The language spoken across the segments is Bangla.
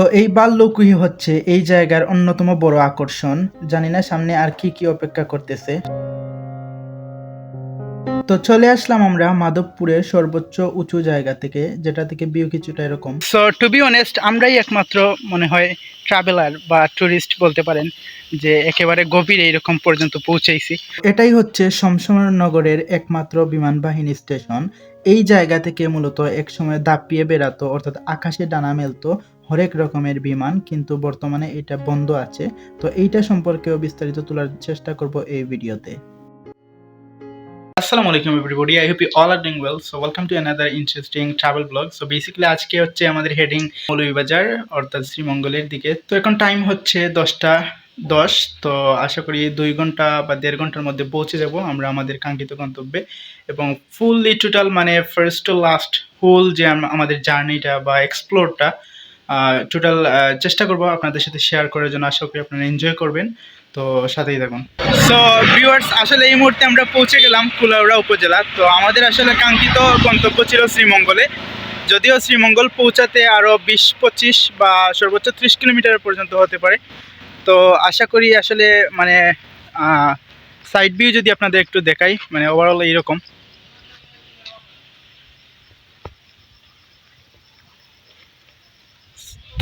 তো এই বাল্যকুহি হচ্ছে এই জায়গার অন্যতম বড় আকর্ষণ। জানি না সামনে আর কি কি অপেক্ষা করতেছে। তো চলে আসলাম আমরা মাধবপুরের সর্বোচ্চ উঁচু জায়গা থেকে, যেটা থেকে ভিউ কিছুটা এরকম। সো টু বি অনেস্ট, আমরাই একমাত্র মনে হয় ট্রাভেলার বা টুরিস্ট বলতে পারেন যে একেবারে গভীরে এরকম পর্যন্ত পৌঁছেছি। এটাই হচ্ছে শমশেরনগরের একমাত্র বিমান বাহিনী স্টেশন। এই জায়গা থেকে মূলত একসময় দাপিয়ে বেড়াতো, অর্থাৎ আকাশে ডানা মেলতো হরেক রকমের বিমান, কিন্তু বর্তমানে এটা বন্ধ আছে। তো এইটা সম্পর্কেও বিস্তারিত তোলার চেষ্টা করব এই ভিডিওতে। Assalamu alaikum everybody, I hope you all are doing well. So welcome to another interesting travel vlog. So basically আজকে হচ্ছে আমাদের হেডিং মৌলভীবাজার অর্থাৎ শ্রীমঙ্গলের দিকে। তো এখন টাইম হচ্ছে 10:10। তো আশা করি 2 ঘন্টা বা 1.5 ঘন্টার মধ্যে পৌঁছে যাব আমরা আমাদের কাঙ্ক্ষিত গন্তব্যে। এবং ফুললি টোটাল মানে ফার্স্ট টু লাস্ট হোল যে আমাদের জার্নিটা বা এক্সপ্লোরটা টোটাল চেষ্টা করব আপনাদের সাথে শেয়ার করার জন্য। আশা করি আপনারা এনজয় করবেন, তো সাথেই থাকুন। সো ভিউয়ার্স, আসলে এই মুহূর্তে আমরা পৌঁছে গেলাম কুলাউড়া উপজেলা। তো আমাদের আসলে কাঙ্ক্ষিত গন্তব্য ছিল শ্রীমঙ্গলে, যদিও শ্রীমঙ্গল পৌঁছাতে আরও 20-25 বা সর্বোচ্চ 30 কিলোমিটার পর্যন্ত হতে পারে। তো আশা করি আসলে মানে সাইড ভিউ যদি আপনাদের একটু দেখাই, মানে ওভারঅল এইরকম।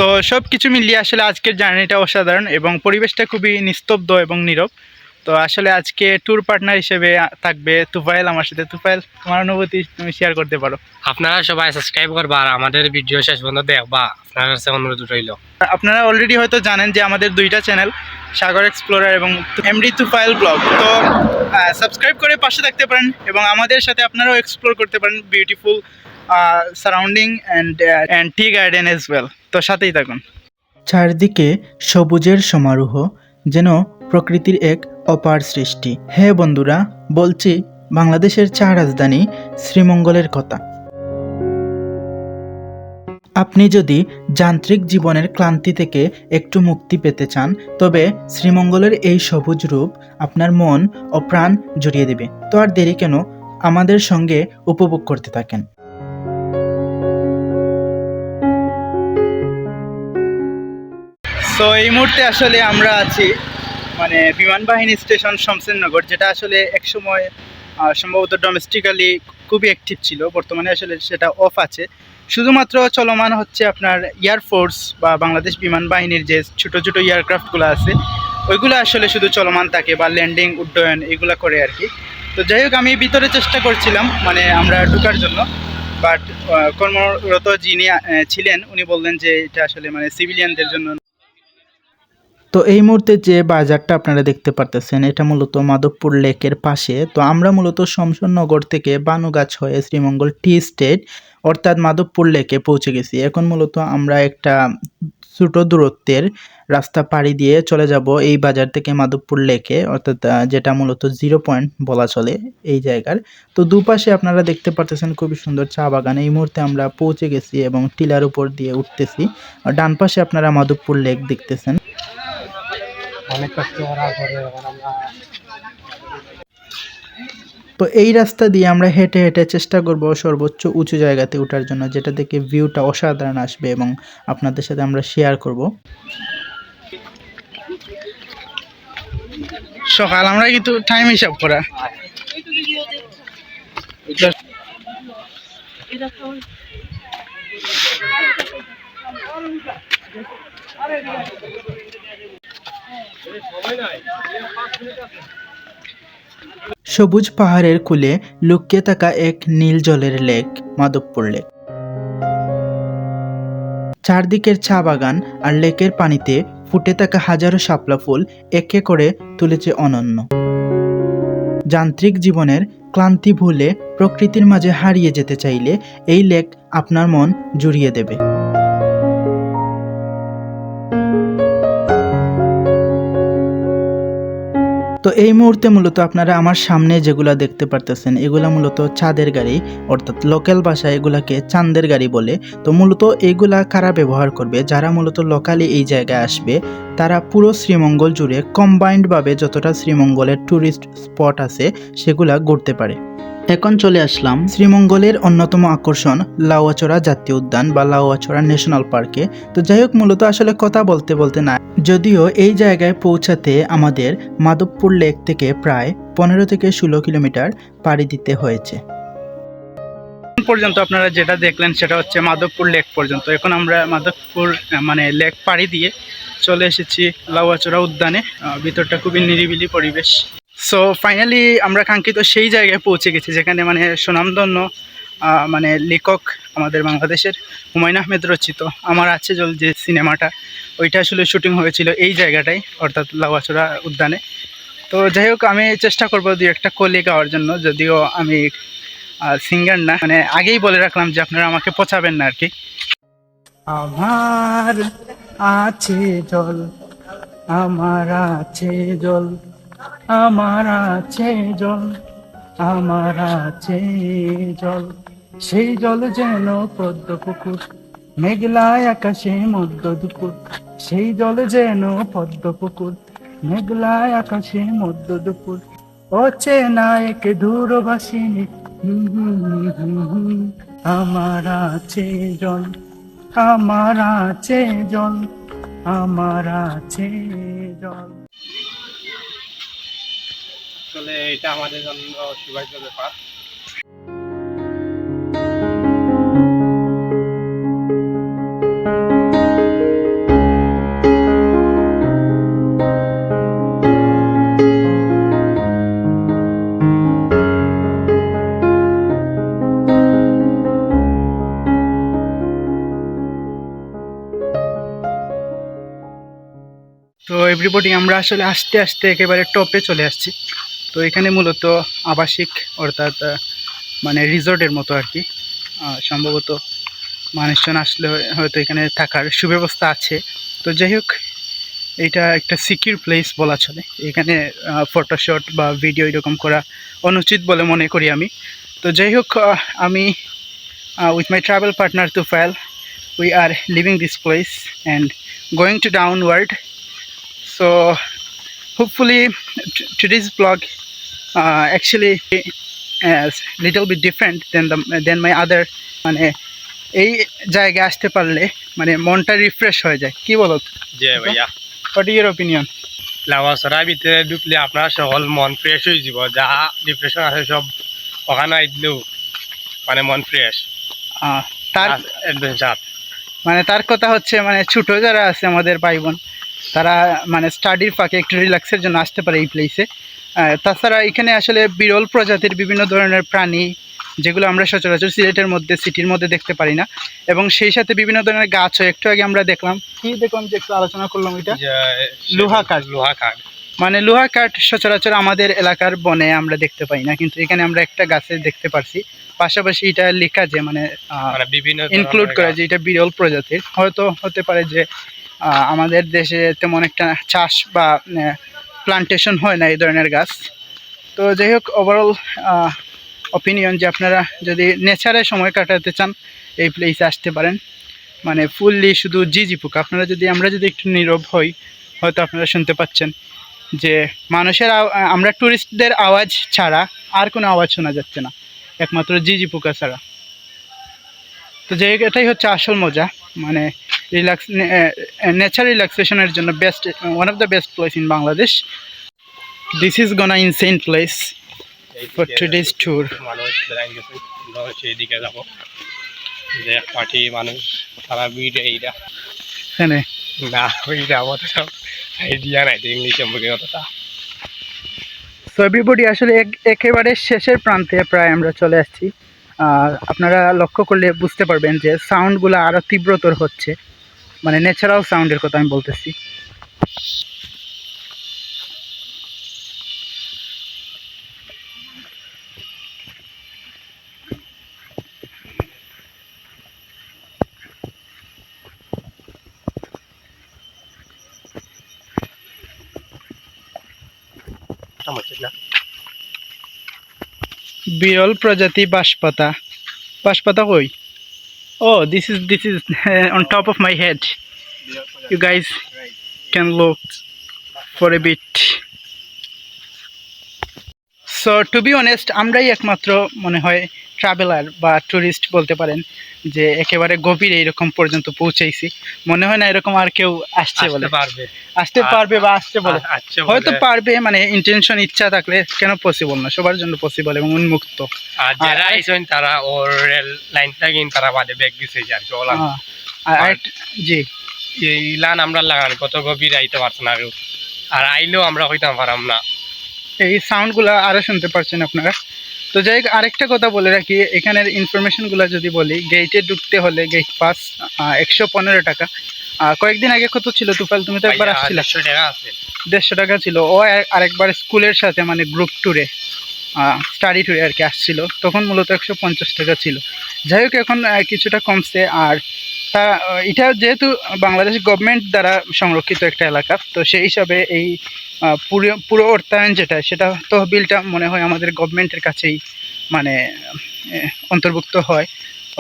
তো সব কিছু মিলিয়ে আসলে আজকের জার্নিটা অসাধারণ এবং পরিবেশটা খুবই নিস্তব্ধ এবং নীরব। তো আসলে আজকে ট্যুর পার্টনার হিসেবে থাকবে তুফাইল আমার সাথে। তুফাইল, তোমার অনুভূতি তুমি শেয়ার করতে পারো। আপনারা সবাই সাবস্ক্রাইব করবা আর আমাদের ভিডিও শেষ পর্যন্ত দেখবা, আপনার কাছে অনুরোধ রইল। আপনারা অলরেডি হয়তো জানেন যে আমাদের 2টা চ্যানেল, সাগর এক্সপ্লোরার এবং এমডি তুফাইল ব্লগ। তো সাবস্ক্রাইব করে পাশে থাকতে পারেন এবং আমাদের সাথে আপনারাও এক্সপ্লোর করতে পারেন beautiful surrounding and tea garden as well. তো সাথেই থাকুন। চারদিকে সবুজের সমারোহ, যেন প্রকৃতির এক অপার সৃষ্টি। হ্যাঁ বন্ধুরা, বলছি বাংলাদেশের 4 রাজধানী শ্রীমঙ্গলের কথা। আপনি যদি যান্ত্রিক জীবনের ক্লান্তি থেকে একটু মুক্তি পেতে চান, তবে শ্রীমঙ্গলের এই সবুজ রূপ আপনার মন ও প্রাণ জুড়িয়ে দেবে। তো আর দেরি কেন, আমাদের সঙ্গে উপভোগ করতে থাকেন। তো এই মুহূর্তে আসলে আমরা আছি মানে বিমান বাহিনী স্টেশন শমশেরনগর, যেটা আসলে একসময় সম্ভবত ডোমেস্টিক্যালি খুবই অ্যাক্টিভ ছিল। বর্তমানে আসলে সেটা অফ আছে, শুধুমাত্র চলমান হচ্ছে আপনার এয়ারফোর্স বা বাংলাদেশ বিমান বাহিনীর যে ছোটো ছোটো এয়ারক্রাফটগুলো আছে ওইগুলো আসলে শুধু চলমান থাকে বা ল্যান্ডিং উড্ডয়ন এগুলো করে আর কি। তো যাই হোক, আমি ভিতরে চেষ্টা করছিলাম মানে আমরা ঢোকার জন্য, বাট কর্মরত যিনি ছিলেন উনি বললেন যে এটা আসলে মানে সিভিলিয়ানদের জন্য। তো এই মুহূর্তে যে বাজারটা আপনারা দেখতে পারতেছেন, এটা মূলত মাধবপুর লেকের পাশে। তো আমরা মূলত শমশেরনগর থেকে বানুগাছ হয়ে শ্রীমঙ্গল টি স্টেট অর্থাৎ মাধবপুর লেকে পৌঁছে গেছি। এখন মূলত আমরা একটা ছোট দূরত্বের রাস্তা পাড়ি দিয়ে চলে যাব এই বাজার থেকে মাধবপুর লেকে, অর্থাৎ যেটা মূলত 0 পয়েন্ট বলা চলে এই জায়গার। তো দুপাশে আপনারা দেখতে পারতেছেন খুবই সুন্দর চা বাগান। এই মুহূর্তে আমরা পৌঁছে গেছি এবং টিলার উপর দিয়ে উঠতেছি। ডান পাশে আপনারা মাধবপুর লেক দেখতেছেন। তো এই রাস্তা দিয়ে আমরা হেঁটে হেঁটে চেষ্টা করব সর্বোচ্চ উঁচু জায়গাতে ওঠার জন্য, যেটা থেকে ভিউটা অসাধারণ আসবে এবং আপনাদের সাথে আমরা শেয়ার করব। সকাল আমরা কিন্তু টাইম হিসাব করা। সবুজ পাহাড়ের কূলে লুকিয়ে থাকা এক নীল জলের লেক, মাধবপুর লেক। চারদিকের চা বাগান আর লেকের পানিতে ফুটে থাকা হাজারো শাপলা ফুল একে করে তুলেছে অনন্য। যান্ত্রিক জীবনের ক্লান্তি ভুলে প্রকৃতির মাঝে হারিয়ে যেতে চাইলে এই লেক আপনার মন জুড়িয়ে দেবে। তো এই মুহূর্তে মূলত আপনারা আমার সামনে যেগুলা দেখতে পারতেছেন এগুলা মূলত চাঁদের গাড়ি, অর্থাৎ লোকাল ভাষায় এগুলাকে চাঁদের গাড়ি বলে। তো মূলত এইগুলা কারা ব্যবহার করবে? যারা মূলত লোকালি এই জায়গায় আসবে তারা পুরো শ্রীমঙ্গল জুড়ে কম্বাইন্ডভাবে যতটা শ্রীমঙ্গলের ট্যুরিস্ট স্পট আছে সেগুলা ঘুরতে পারে। এখন চলে আসলাম শ্রীমঙ্গলের অন্যতম আকর্ষণ লাউয়াচড়া জাতীয় উদ্যান বা লাউয়াচড়া ন্যাশনাল পার্কে। তো যাই হোক, মূলত আসলে কথা বলতে বলতে না, যদিও এই জায়গায় পৌঁছাতে আমাদের মাধবপুর লেক থেকে প্রায় 15 থেকে 16 কিলোমিটার পাড়ি দিতে হয়েছে। পর্যন্ত আপনারা যেটা দেখলেন সেটা হচ্ছে মাধবপুর লেক পর্যন্ত। এখন আমরা মাধবপুর মানে লেক পাড়ি দিয়ে চলে এসেছি লাউয়াচড়া উদ্যানে। ভিতরটা খুবই নিরিবিলি পরিবেশ। সো ফাইনালি আমরা কাঙ্ক্ষিত সেই জায়গায় পৌঁছে গেছি যেখানে মানে সুনামধন্য মানে লেখক আমাদের বাংলাদেশের হুমায়ুন আহমেদ রচিত আমার আছে জল যে সিনেমাটা, ওইটা আসলে শুটিং হয়েছিল এই জায়গাটাই, অর্থাৎ লাউয়াচড়া উদ্যানে। তো যাই হোক, আমি চেষ্টা করবো দু একটা কলি গাওয়ার জন্য, যদিও আমি সিঙ্গার না, মানে আগেই বলে রাখলাম যে আপনারা আমাকে পচাবেন না আর কি। আমার আছে জল, আমার আছে জল, আমার আছে জল, আমার আছে জল, সেই জল যেন পদ্ম পুকুর, মেঘলায় আকাশে মধ্য দুপুর, সেই জল যেন পদ্ম পুকুর, মেঘলায় আকাশে মধ্য দুপুর, অচেনা এক দূরবাসিনী, আমার আছে জল, আমার আছে জল, আমার আছে জল। আসলে এটা আমাদের জন্য সৌভাগ্য ব্যাপার। তো এভরিবডি, আমরা আসলে আস্তে আস্তে একেবারে টপে চলে আসছি। তো এখানে মূলত আবাসিক, অর্থাৎ মানে রিসর্টের মতো আর কি। সম্ভবত মানুষজন আসলে হয়তো এখানে থাকার সুব্যবস্থা আছে। তো যাই হোক, এটা একটা সিকিউর প্লেস বলা চলে। এখানে ফটোশট বা ভিডিও এরকম করা অনুচিত বলে মনে করি আমি। তো যাই হোক, আমি with my travel partner Tufail, we are leaving this place and going to downward. So hopefully today's vlog actually is little bit different than my other, মানে এই জায়গায় আসতে পারলে মানে মনটা রিফ্রেশ হয়ে যায়, কি বলো? জি ভাইয়া, হোয়াট ইউর অপিনিয়ন? লাউয়াচড়ার ভিতরে ঢুকলে আপনার সকল মন ফ্রেশ হয়ে যাব, যা ডিপ্রেশন আছে সব ওখানে আইলেও মানে মন ফ্রেশ। তার অ্যাডভেঞ্চার মানে তার কথা হচ্ছে, মানে ছোটো যারা আছে আমাদের ভাই বোন, তারা মানে স্টাডির ফাঁকে একটু রিল্যাক্সের জন্য আসতে পারে এই প্লেসে। তাছাড়া এখানে আসলে বিরল প্রজাতির বিভিন্ন ধরনের প্রাণী, যেগুলো আমরা সচরাচর সিলেটের মধ্যে সিটির মধ্যে দেখতে পারি না, এবং সেই সাথে বিভিন্ন ধরনের গাছও একটু আগে আমরা দেখলাম। কি দেখলাম যে একটু আলোচনা করলাম, এটা লোহা কাঠ। লোহা কাঠ মানে লোহা কাঠ সচরাচর আমাদের এলাকার বনে আমরা দেখতে পাই না, কিন্তু এখানে আমরা একটা গাছে দেখতে পারছি। পাশাপাশি এটা লেখা যে মানে বিভিন্ন ইনক্লুড করে যে এটা বিরল প্রজাতির। হয়তো হতে পারে যে আমাদের দেশে তেমন একটা চাষ বা প্লান্টেশন হয় না এই ধরনের গাছ। তো যাই হোক, ওভারঅল অপিনিয়ন যে আপনারা যদি নেচারে সময় কাটাতে চান এই প্লেসে আসতে পারেন। মানে ফুললি শুধু ঝিঝি পোকা, আমরা যদি একটু নীরব হই, হয়তো আপনারা শুনতে পাচ্ছেন যে মানুষের আমরা টুরিস্টদের আওয়াজ ছাড়া আর কোনো আওয়াজ শোনা যাচ্ছে না, একমাত্র ঝিঝি পোকা ছাড়া। তো যে এটাই হচ্ছে আসল মজা, মানে নেচার রিল্যাক্সেশনের জন্য best, one of the best place in Bangladesh. This is gonna insane place for today's tour. মানুষ সেইদিকে যাবো, যে এক পার্টি মানুষ তারা ভিড় এইটা এখানে না ওইটা আমাদের সব আইডিয়া নাই ইংলিশ সম্পর্কে কতটা। সো এভরিবডি, আসলে একেবারে শেষের প্রান্তে প্রায় আমরা চলে আসছি। আর আপনারা লক্ষ্য করলে বুঝতে পারবেন যে সাউন্ডগুলো আরও তীব্রতর হচ্ছে, মানে ন্যাচারাল সাউন্ডের কথা আমি বলতেছি। বিরল প্রজাতি বাঁশপাতা। বাঁশপাতা কই? Oh, this is on top of my head. You guys can look for a bit. So to be honest আমরাই একমাত্র মনে হয় ট্রাভেলার বা ট্যুরিস্ট বলতে পারেন যে একেবারে গভীর এইরকম পর্যন্ত পৌঁছাইছি। মনে হয় না এরকম আর কেউ আসছে বলে, আসতে পারবে বা আসছে বলে, হয়তো পারবে, মানে ইন্টেনশন ইচ্ছা থাকলে কেন পসিবল না, সবার জন্য পসিবল এবং উন্মুক্ত। আর যারা আইছেন তারা ওর রেল লাইনটা কিন তারা বাদে ব্যাগ দিছে আর কি ওলা জি এই লান আমরা লাগান কত গভীর আইতে পারছ না আর আইলেও আমরা হইতাম পারাম না। এই সাউন্ডগুলো আরও শুনতে পারছেন আপনারা। তো যাই হোক, আরেকটা কথা বলে রাখি, এখানের ইনফরমেশনগুলো যদি বলি, গেটে ঢুকতে হলে গেট পাস 115 টাকা। কয়েকদিন আগে কত ছিল তুফাইল, তুমি তো একবার আসছিলে? 150 টাকা আছে। 150 টাকা ছিল। ও আরেকবার স্কুলের সাথে মানে গ্রুপ ট্যুরে, স্টাডি ট্যুরে আর কি আসছিল, তখন মূলত 150 টাকা ছিল। যাই হোক, এখন কিছুটা কমছে। আর তা এটা যেহেতু বাংলাদেশ গভর্নমেন্ট দ্বারা সংরক্ষিত একটা এলাকা, তো সেই হিসাবে এই পুরো অর্থায়ন যেটা, সেটা তহবিলটা মনে হয় আমাদের গভর্নমেন্টের কাছেই মানে অন্তর্ভুক্ত হয়,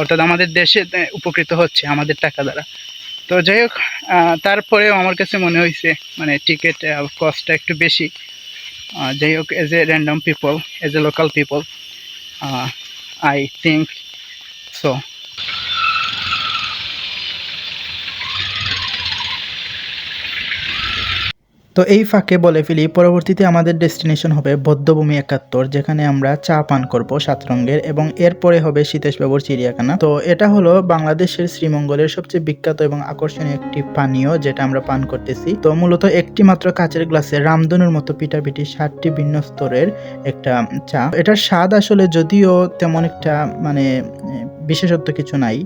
অর্থাৎ আমাদের দেশে উপকৃত হচ্ছে আমাদের টাকা দ্বারা। তো যাই হোক, তারপরেও আমার কাছে মনে হয়েছে মানে টিকিট কস্টটা একটু বেশি। যাই হোক, as a random people, as a local people, I think so. তো এই ফাঁকে বলে ফেলি, পরবর্তীতে আমাদের ডেস্টিনেশন হবে বৌদ্ধভূমি 71, যেখানে আমরা চা পান করব 7 রঙের, এবং এরপরে হবে সীতেশবাবুর চিড়িয়াখানা। তো এটা হলো বাংলাদেশের শ্রীমঙ্গলের সবচেয়ে বিখ্যাত এবং আকর্ষণীয় একটি পানীয়, যেটা আমরা পান করতেছি। তো মূলত একটি মাত্র কাচের গ্লাসে রামধনুর মতো পিটাপিটি 7টি ভিন্ন স্তরের একটা চা। এটার স্বাদ আসলে যদিও তেমন একটা মানে বিশেষত্ব কিছু নাই।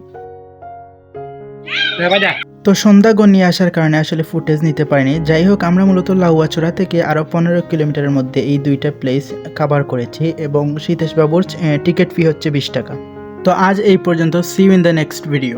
তো সন্ধ্যা গনিয়ে আসার কারণে আসলে ফুটেজ নিতে পারিনি। যাই হোক, আমরা মূলত লাউয়াছড়া থেকে আরও 15 কিলোমিটারের মধ্যে এই দুইটা প্লেস কভার করেছি, এবং সীতেশবাবুর টিকিট ফি হচ্ছে 20 টাকা। তো আজ এই পর্যন্ত, see you in the next video.